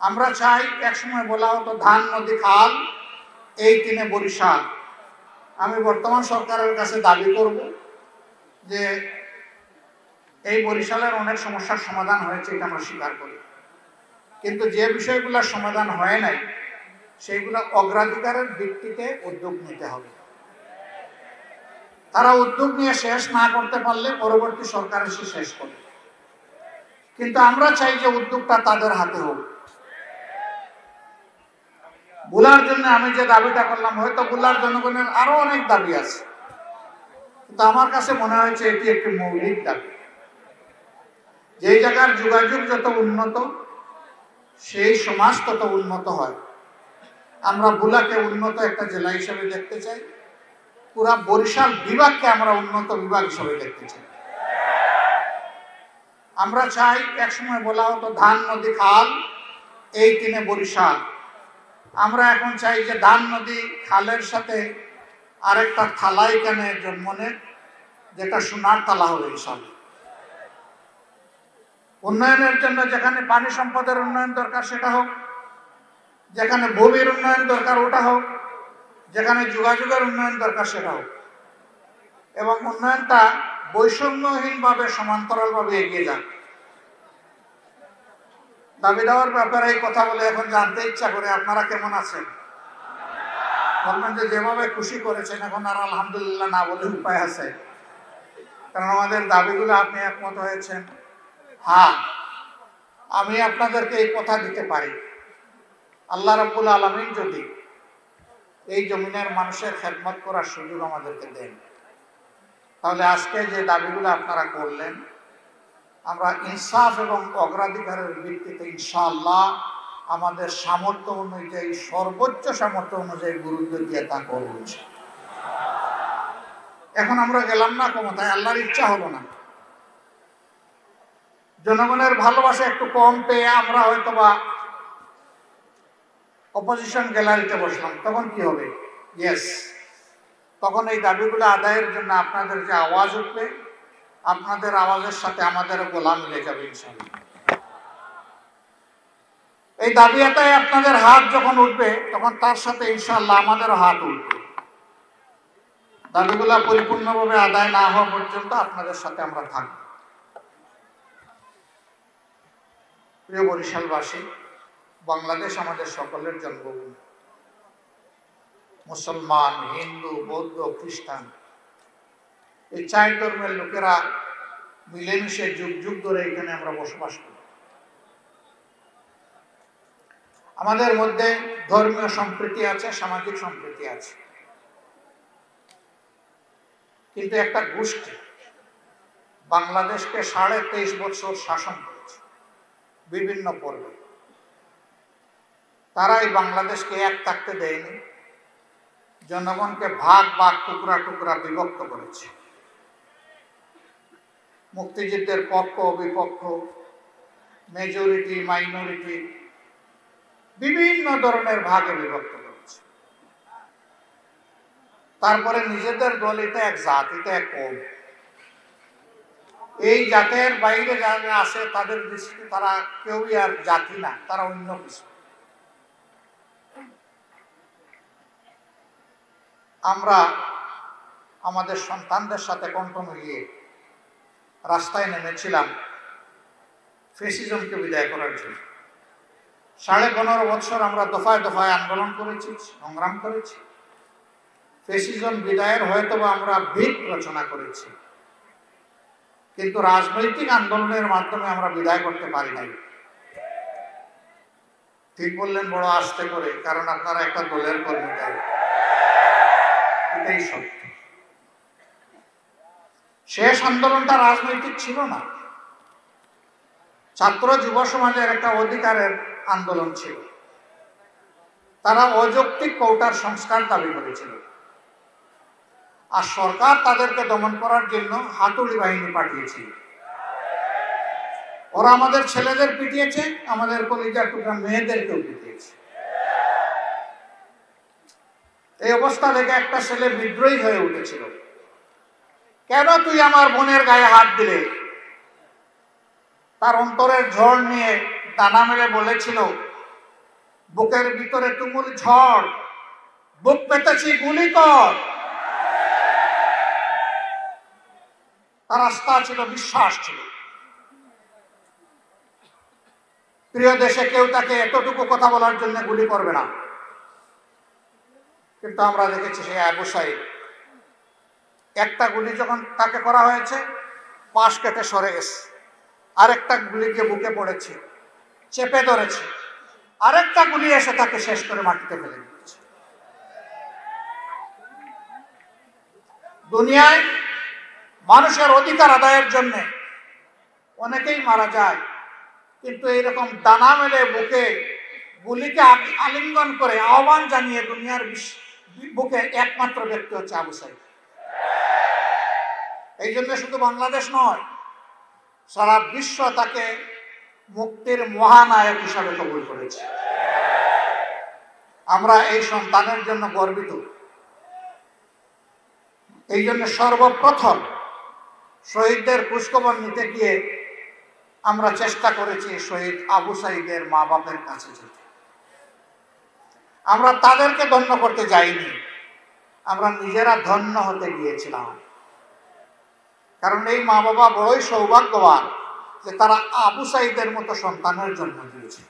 আমরা চাই, একসময় বলা হতো ধান নদী খাল, এই তিনে বরিশাল। আমি বর্তমান সরকারের কাছে দাবি করব যে এই বরিশালের অনেক সমস্যার সমাধান হয়েছে, এটা আমরা স্বীকার করি, কিন্তু যে বিষয়গুলোর সমাধান হয় নাই সেইগুলো অগ্রাধিকারের ভিত্তিতে উদ্যোগ নিতে হবে। তারা উদ্যোগ নিয়ে শেষ না করতে পারলে পরবর্তী সরকার এসে শেষ করবে, কিন্তু আমরা চাই যে উদ্যোগটা তাদের হাতে হোক। বুলার জন্য আমি যে দাবিটা করলাম, হয়তো বুলার জনগণের আরো অনেক দাবি আছে, কিন্তু আমার কাছে মনে হয়েছে এটি একটি মৌলিক দাবি। যেই জায়গার যোগাযোগ যত উন্নত, সেই সমাজ তত উন্নত হয়। আমরা বুলাকে উন্নত একটা জেলা হিসেবে দেখতে চাই, পুরা বরিশাল বিভাগকে আমরা উন্নত বিভাগ হিসেবে দেখতে চাই। আমরা চাই, একসময় বলা হতো ধান নদী খাল, এই তিনে বরিশাল। আমরা এখন চাই যে ধান নদী খালের সাথে আরেকটা থালা এখানে জন্ম নেয়, যেটা সোনার তালা হবে ইনশাআল্লাহ। উন্নয়নের জন্য যেখানে পানি সম্পদের উন্নয়ন দরকার সেটা হোক, যেখানে ভূমির উন্নয়ন দরকার ওটা হোক, যেখানে যোগাযোগের উন্নয়ন দরকার সেটা হোক, এবং উন্নয়নটা বৈষম্যহীনভাবে সমান্তরালভাবে এগিয়ে যাক। দাবি দেওয়ার ব্যাপারে এই কথা বলে এখন জানতে ইচ্ছা করে আপনারা কেমন আছেন। বলবেন যে যেভাবে খুশি করেছেন এখন আর আলহামদুলিল্লাহ না বলে উপায় আছে, কারণ আমাদের দাবিগুলো আপনি একমত হয়েছেন। হ্যাঁ, আমি আপনাদেরকে এই কথা দিতে পারি, আল্লাহ রাব্বুল আলামিন যদি এই জমিনের মানুষের খেদমত করার সুযোগ আমাদেরকে দেন, তাহলে আজকে যে দাবিগুলো আপনারা করলেন, আমরা ইনসাফ এবং অগ্রাধিকারের ভিত্তিতে ইনশাআল্লাহ আমাদের সামর্থ্য অনুযায়ী, সর্বোচ্চ সামর্থ্য অনুযায়ী গুরুত্ব দিয়ে তা করব। এখন আমরা গেলাম না ক্ষমতায়, আল্লাহর ইচ্ছা হলো না, জনগণের ভালোবাসা একটু কম পেয়ে আমরা হয়তো বা অপোজিশন গ্যালারিতে বসলাম, তখন কি হবে? ইয়েস, তখন এই দাবিগুলো আদায়ের জন্য আপনাদের যে আওয়াজ উঠবে, আপনাদের আওয়াজের সাথে আমাদের গোলা মিলে যাবে ইনশাআল্লাহ। এই দাবি আদায়ে আপনাদের হাত যখন উঠবে, তখন তার সাথে ইনশাআল্লাহ আমাদেরও হাত উঠবে। দাবিগুলা পরিপূর্ণভাবে আদায় না হওয়া পর্যন্ত আপনাদের সাথে আমরা থাকব। প্রিয় বরিশালবাসী, বাংলাদেশ আমাদের সকলের জন্মভূমি। মুসলমান, হিন্দু, বৌদ্ধ, খ্রিস্টান, এই চার ধর্মের লোকেরা মিলেমিশে যুগ যুগ ধরে এখানে আমরা বসবাস করি। আমাদের মধ্যে ধর্মীয় সম্প্রীতি আছে, সামাজিক সম্প্রীতি আছে, কিন্তু একটা গোষ্ঠী বাংলাদেশকে 23.5 বছর শাসন করেছে বিভিন্ন পর্বে। তারা এই বাংলাদেশকে এক থাকতে দেয়নি, জনগণকে ভাগ ভাগ, টুকরা টুকরা বিভক্ত করেছে। মুক্তিযুদ্ধের পক্ষ বিপক্ষ, মেজরিটি মাইনরিটি, বিভিন্ন ধরনের ভাগে বিভক্ত করেছে। তারপরে নিজেদের দল, এটা এক জাত, এটা এক কওম। এই জাতের বাইরে যারা আছে তাদের দৃষ্টিতে তারা কেউই আর জাতি না, তারা অন্য কিছু। আমরা আমাদের সন্তানদের সাথে কণ্ঠ মিলিয়ে রাস্তায় নেমেছিলাম ফ্যাসিজমকে বিদায় করার জন্য। 15.5 বছর আমরা দফায় দফায় আন্দোলন করেছি, সংগ্রাম করেছি। ফ্যাসিজম বিদায়ের হয়তোবা আমরা ভিত রচনা করেছি, কিন্তু রাজনৈতিক আন্দোলনের মাধ্যমে আমরা বিদায় করতে পারি নাই। ঠিক বললেন বড় আস্তে করে, কারণ আপনারা একটা দলের কর্মী, তাই এটাই সত্য। শেষ আন্দোলনটা রাজনৈতিক ছিল না, ছাত্র যুব সমাজের একটা অধিকারের আন্দোলন ছিল। তারা অযৌক্তিক কোটার সংস্কার দাবি করেছিল, আর সরকার তাদেরকে দমন করার জন্য হাতুড়ি বাহিনী পাঠিয়েছিল। ওরা আমাদের ছেলেদের পিটিয়েছে, আমাদের কলিজার টুকরা মেয়েদেরকেও পিটিয়েছে। এই অবস্থা দেখে একটা ছেলে বিদ্রোহী হয়ে উঠেছিল, কেন তুই আমার বোনের গায়ে হাত দিলে? তার অন্তরের ঝড় নিয়ে দানা মেলে বলেছিল, বুকের ভিতরে তুমুল ঝড়, বুক পেতেছি গুলি কর। তার আস্থা ছিল, বিশ্বাস ছিল। প্রিয় দেশে কেউ তাকে এতটুকু কথা বলার জন্য গুলি করবে না, কিন্তু আমরা দেখেছি সেই আবু সাঈদ, একটা গুলি যখন তাকে করা হয়েছে পাশ কেটে সরে গেছে, আরেকটা গুলি গিয়ে বুকে পড়েছে, চেপে ধরেছে, আরেকটা গুলি এসে তাকে শেষ করে মাটিতে ফেলে দিয়েছে। দুনিয়ায় মানুষের অধিকার আদায়ের জন্য অনেকেই মারা যায়, কিন্তু এইরকম ডানা মেলে বুকে গুলিকে আলিঙ্গন করে আহ্বান জানিয়ে দুনিয়ার বুকে একমাত্র ব্যক্তি হচ্ছে আবু সাঈদ। এই জন্য শুধু বাংলাদেশ নয়, সারা বিশ্ব তাকে মুক্তির মহানায়ক হিসাবে কবুল করেছে। আমরা এই সন্তানের জন্য গর্বিত। এই জন্য সর্বপ্রথম শহীদদের খোঁজখবর নিতে গিয়ে আমরা চেষ্টা করেছি শহীদ আবু সাঈদের মা বাপের কাছে যেতে। আমরা তাদেরকে ধন্য করতে যাইনি, আমরা নিজেরা ধন্য হতে গিয়েছিলাম। কারণ এই মা বাবা বড়ই সৌভাগ্যবান যে তারা আবু সাঈদের মতো সন্তানের জন্ম দিয়েছে।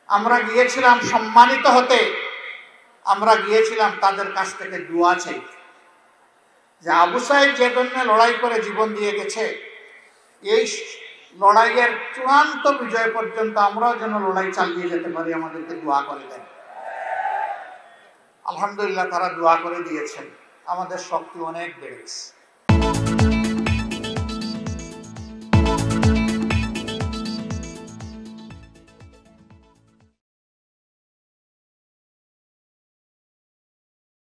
আমরা গিয়েছিলাম সম্মানিত হতে, আমরা গিয়েছিলাম তাদের কাছ থেকে দোয়া চাইতে, যে আবু সাঈদ যে জন্য লড়াই করে জীবন দিয়ে গেছে, এই লড়াইয়ের চূড়ান্ত বিজয় পর্যন্ত আমরাও যেন লড়াই চালিয়ে যেতে পারি, আমাদেরকে দোয়া করে দেন। আলহামদুলিল্লাহ তারা দোয়া করে দিয়েছেন, আমাদের শক্তি অনেক বেড়েছে।